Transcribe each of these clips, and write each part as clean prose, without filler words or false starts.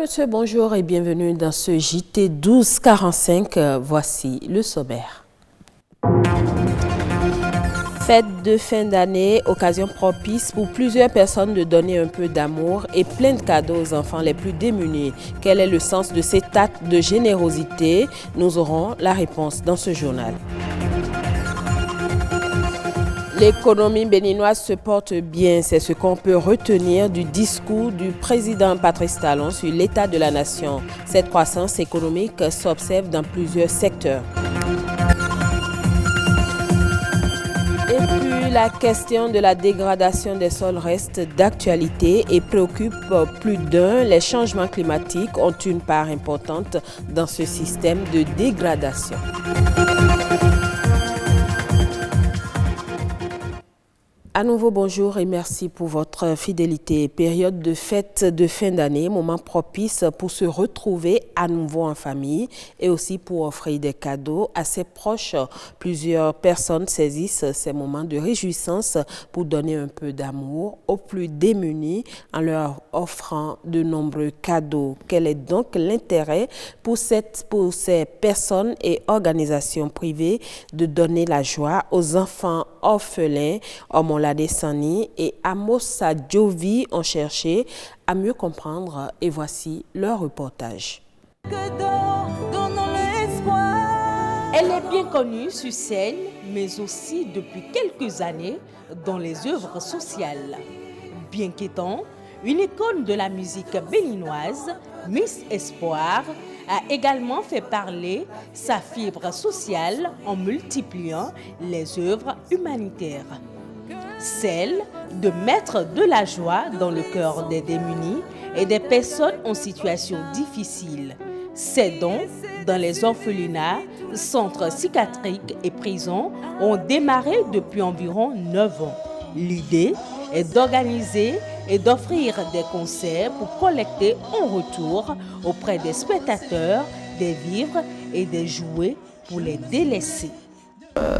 monsieur, bonjour et bienvenue dans ce JT 1245. Voici le sommaire. Fête de fin d'année, occasion propice pour plusieurs personnes de donner un peu d'amour et plein de cadeaux aux enfants les plus démunis. Quel est le sens de cet acte de générosité? Nous aurons la réponse dans ce journal. L'économie béninoise se porte bien, c'est ce qu'on peut retenir du discours du président Patrice Talon sur l'état de la nation. Cette croissance économique s'observe dans plusieurs secteurs. Et puis la question de la dégradation des sols reste d'actualité et préoccupe plus d'un. Les changements climatiques ont une part importante dans ce système de dégradation. À nouveau, bonjour et merci pour votre fidélité. Période de fête de fin d'année, moment propice pour se retrouver à nouveau en famille et aussi pour offrir des cadeaux à ses proches. Plusieurs personnes saisissent ces moments de réjouissance pour donner un peu d'amour aux plus démunis en leur offrant de nombreux cadeaux. Quel est donc l'intérêt pour ces personnes et organisations privées de donner la joie aux enfants orphelins? Omolade Sani et Amosa Djovi ont cherché à mieux comprendre et voici leur reportage. Elle est bien connue sur scène, mais aussi depuis quelques années dans les œuvres sociales. Bien qu'étant une icône de la musique béninoise, Miss Espoir a également fait parler sa fibre sociale en multipliant les œuvres humanitaires. Celle de mettre de la joie dans le cœur des démunis et des personnes en situation difficile. Ces dons dans les orphelinats, centres psychiatriques et prisons ont démarré depuis environ 9 ans. L'idée est d'organiser et d'offrir des concerts pour collecter en retour auprès des spectateurs des vivres et des jouets pour les délaissés.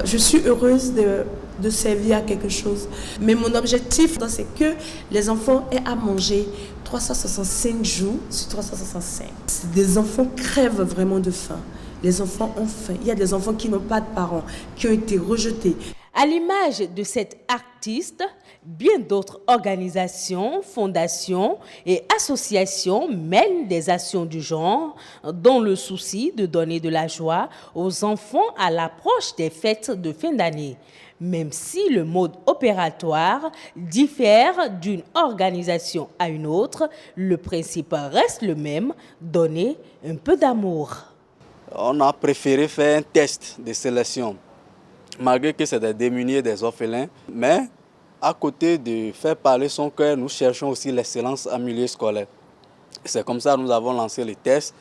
Je suis heureuse de servir à quelque chose. Mais mon objectif, c'est que les enfants aient à manger 365 jours sur 365. Des enfants crèvent vraiment de faim. Les enfants ont faim. Il y a des enfants qui n'ont pas de parents, qui ont été rejetés. À l'image de cet artiste, bien d'autres organisations, fondations et associations mènent des actions du genre dans le souci de donner de la joie aux enfants à l'approche des fêtes de fin d'année. Même si le mode opératoire diffère d'une organisation à une autre, le principe reste le même, donner un peu d'amour. On a préféré faire un test de sélection, malgré que c'est des démunis et des orphelins, mais à côté de faire parler son cœur, nous cherchons aussi l'excellence en milieu scolaire. C'est comme ça que nous avons lancé les tests.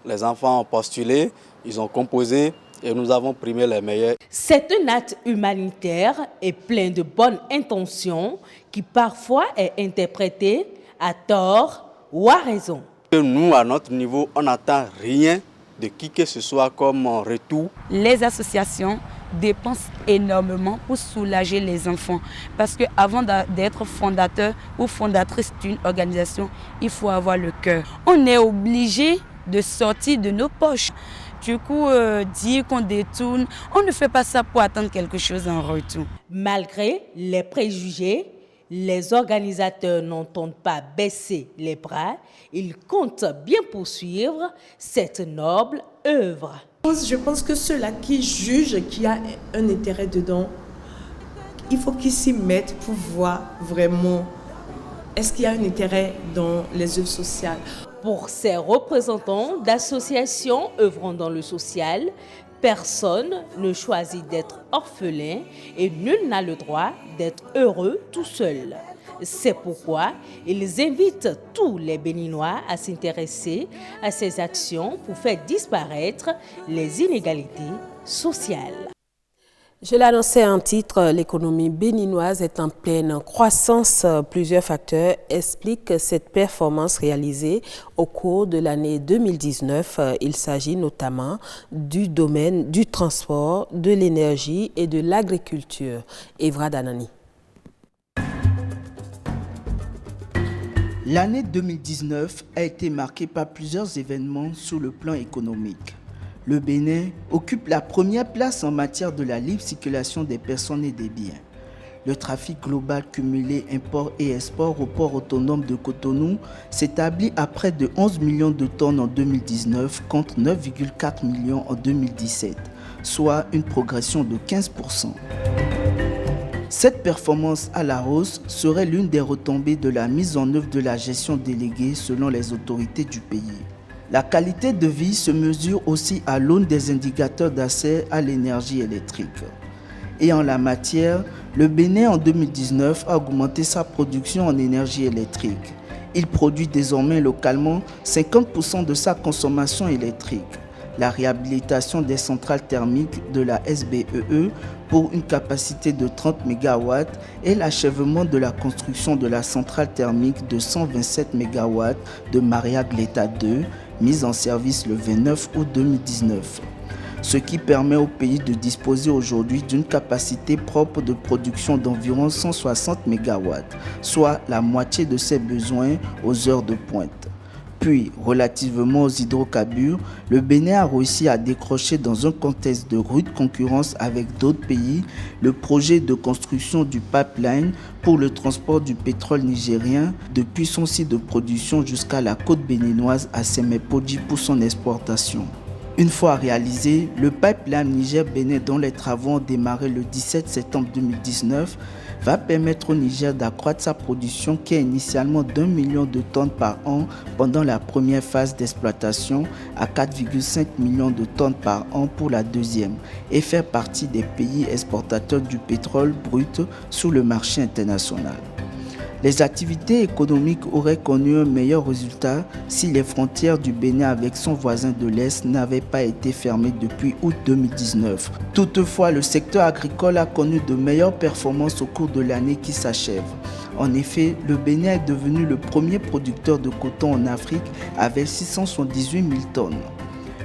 Les enfants ont postulé, ils ont composé et nous avons primé les meilleurs. C'est un acte humanitaire et plein de bonnes intentions qui parfois est interprété à tort ou à raison. Nous, à notre niveau, on n'attend rien de qui que ce soit comme retour. Les associations dépensent énormément pour soulager les enfants. Parce qu'avant d'être fondateur ou fondatrice d'une organisation, il faut avoir le cœur. On est obligé de sortir de nos poches. Du coup, dire qu'on détourne, on ne fait pas ça pour attendre quelque chose en retour. Malgré les préjugés, les organisateurs n'entendent pas baisser les bras. Ils comptent bien poursuivre cette noble œuvre. Je pense que ceux-là qui jugent qu'il y a un intérêt dedans, il faut qu'ils s'y mettent pour voir vraiment est-ce qu'il y a un intérêt dans les œuvres sociales. Pour ces représentants d'associations œuvrant dans le social, personne ne choisit d'être orphelin et nul n'a le droit d'être heureux tout seul. C'est pourquoi ils invitent tous les Béninois à s'intéresser à ces actions pour faire disparaître les inégalités sociales. Je l'annonçais en titre, l'économie béninoise est en pleine croissance. Plusieurs facteurs expliquent cette performance réalisée au cours de l'année 2019. Il s'agit notamment du domaine du transport, de l'énergie et de l'agriculture. Evra Danani. L'année 2019 a été marquée par plusieurs événements sur le plan économique. Le Bénin occupe la première place en matière de la libre circulation des personnes et des biens. Le trafic global cumulé import et export au port autonome de Cotonou s'établit à près de 11 millions de tonnes en 2019 contre 9,4 millions en 2017, soit une progression de 15%. Cette performance à la hausse serait l'une des retombées de la mise en œuvre de la gestion déléguée selon les autorités du pays. La qualité de vie se mesure aussi à l'aune des indicateurs d'accès à l'énergie électrique. Et en la matière, le Bénin en 2019 a augmenté sa production en énergie électrique. Il produit désormais localement 50% de sa consommation électrique. La réhabilitation des centrales thermiques de la SBEE pour une capacité de 30 MW et l'achèvement de la construction de la centrale thermique de 127 MW de Maria-Gleta 2, mise en service le 29 août 2019. Ce qui permet au pays de disposer aujourd'hui d'une capacité propre de production d'environ 160 MW, soit la moitié de ses besoins aux heures de pointe. Puis, relativement aux hydrocarbures, le Bénin a réussi à décrocher dans un contexte de rude concurrence avec d'autres pays le projet de construction du pipeline pour le transport du pétrole nigérien depuis son site de production jusqu'à la côte béninoise à Semepodji pour son exportation. Une fois réalisé, le pipeline Niger-Bénin dont les travaux ont démarré le 17 septembre 2019 va permettre au Niger d'accroître sa production qui est initialement d'1 million de tonnes par an pendant la première phase d'exploitation à 4,5 millions de tonnes par an pour la deuxième et faire partie des pays exportateurs du pétrole brut sur le marché international. Les activités économiques auraient connu un meilleur résultat si les frontières du Bénin avec son voisin de l'Est n'avaient pas été fermées depuis août 2019. Toutefois, le secteur agricole a connu de meilleures performances au cours de l'année qui s'achève. En effet, le Bénin est devenu le premier producteur de coton en Afrique avec 678 000 tonnes.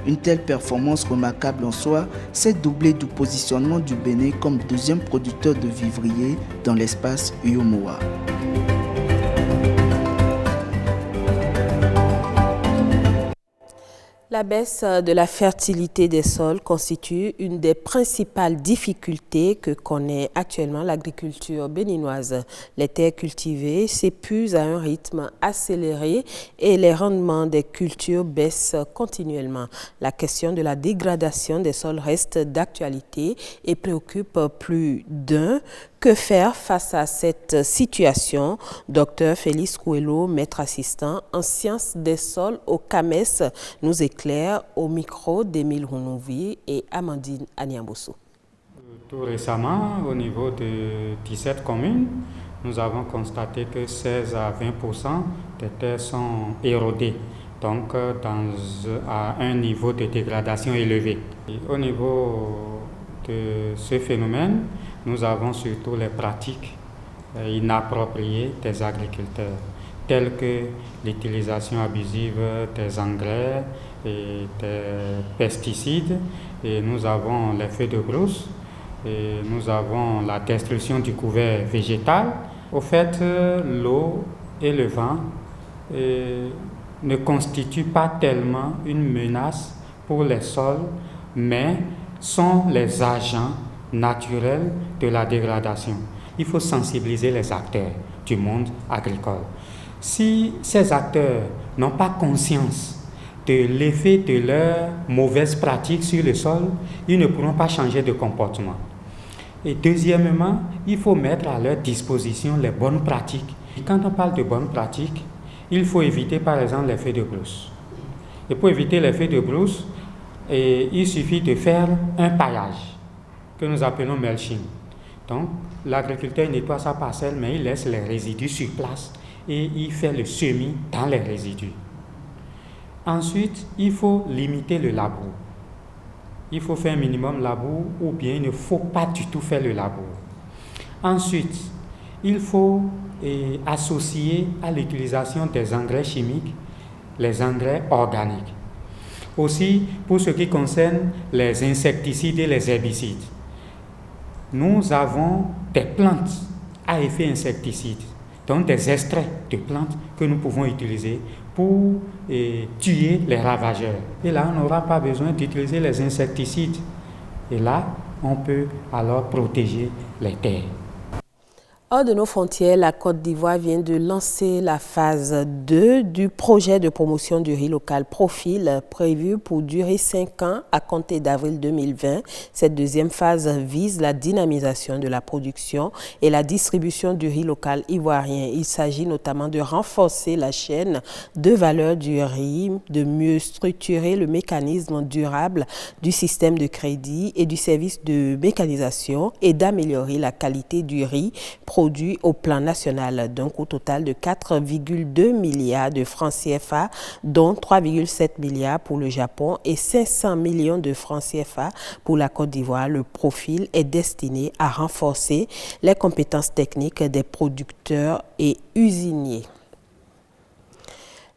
Une telle performance remarquable en soi s'est doublée du positionnement du Bénin comme deuxième producteur de vivriers dans l'espace UEMOA. La baisse de la fertilité des sols constitue une des principales difficultés que connaît actuellement l'agriculture béninoise. Les terres cultivées s'épuisent à un rythme accéléré et les rendements des cultures baissent continuellement. La question de la dégradation des sols reste d'actualité et préoccupe plus d'un. Que faire face à cette situation? Dr Félix Coelho, maître assistant en sciences des sols au CAMES, nous éclaire au micro d'Émile Hounouvi et Amandine Aniambosso. Tout récemment, au niveau de 17 communes, nous avons constaté que 16 à 20% des terres sont érodées, donc à un niveau de dégradation élevé. Et au niveau de ce phénomène, nous avons surtout les pratiques inappropriées des agriculteurs, telles que l'utilisation abusive des engrais et des pesticides. Et nous avons les feux de brousse, et nous avons la destruction du couvert végétal. Au fait, l'eau et le vent ne constituent pas tellement une menace pour les sols, mais sont les agents naturels de la dégradation. Il faut sensibiliser les acteurs du monde agricole. Si ces acteurs n'ont pas conscience de l'effet de leurs mauvaises pratiques sur le sol, ils ne pourront pas changer de comportement. Et deuxièmement, il faut mettre à leur disposition les bonnes pratiques. Et quand on parle de bonnes pratiques, il faut éviter par exemple les feux de brousse. Et pour éviter les feux de brousse, il suffit de faire un paillage que nous appelons mulching. Donc, l'agriculteur nettoie sa parcelle, mais il laisse les résidus sur place et il fait le semis dans les résidus. Ensuite, il faut limiter le labour. Il faut faire un minimum labour ou bien il ne faut pas du tout faire le labour. Ensuite, il faut associer à l'utilisation des engrais chimiques les engrais organiques. Aussi, pour ce qui concerne les insecticides et les herbicides, nous avons des plantes à effet insecticide, donc des extraits de plantes que nous pouvons utiliser pour tuer les ravageurs. Et là, on n'aura pas besoin d'utiliser les insecticides. Et là, on peut alors protéger les terres. Hors de nos frontières, la Côte d'Ivoire vient de lancer la phase 2 du projet de promotion du riz local Profil, prévu pour durer 5 ans à compter d'avril 2020. Cette deuxième phase vise la dynamisation de la production et la distribution du riz local ivoirien. Il s'agit notamment de renforcer la chaîne de valeur du riz, de mieux structurer le mécanisme durable du système de crédit et du service de mécanisation et d'améliorer la qualité du riz produit au plan national, d'un coût total de 4,2 milliards de francs CFA, dont 3,7 milliards pour le Japon et 500 millions de francs CFA pour la Côte d'Ivoire. Le profil est destiné à renforcer les compétences techniques des producteurs et usiniers.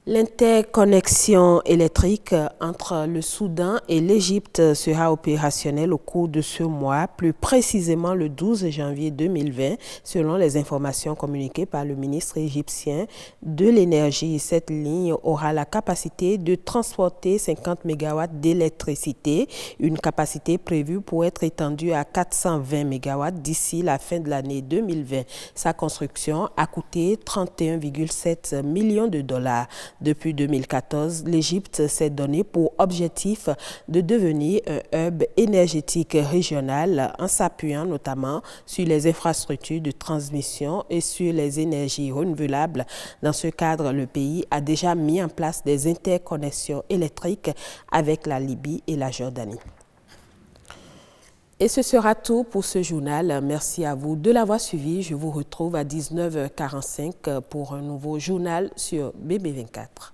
L'interconnexion électrique entre le Soudan et l'Égypte sera opérationnelle au cours de ce mois, plus précisément le 12 janvier 2020, selon les informations communiquées par le ministre égyptien de l'énergie. Cette ligne aura la capacité de transporter 50 MW d'électricité, une capacité prévue pour être étendue à 420 MW d'ici la fin de l'année 2020. Sa construction a coûté 31,7 millions de dollars. Depuis 2014, l'Égypte s'est donné pour objectif de devenir un hub énergétique régional en s'appuyant notamment sur les infrastructures de transmission et sur les énergies renouvelables. Dans ce cadre, le pays a déjà mis en place des interconnexions électriques avec la Libye et la Jordanie. Et ce sera tout pour ce journal. Merci à vous de l'avoir suivi. Je vous retrouve à 19h45 pour un nouveau journal sur BB24.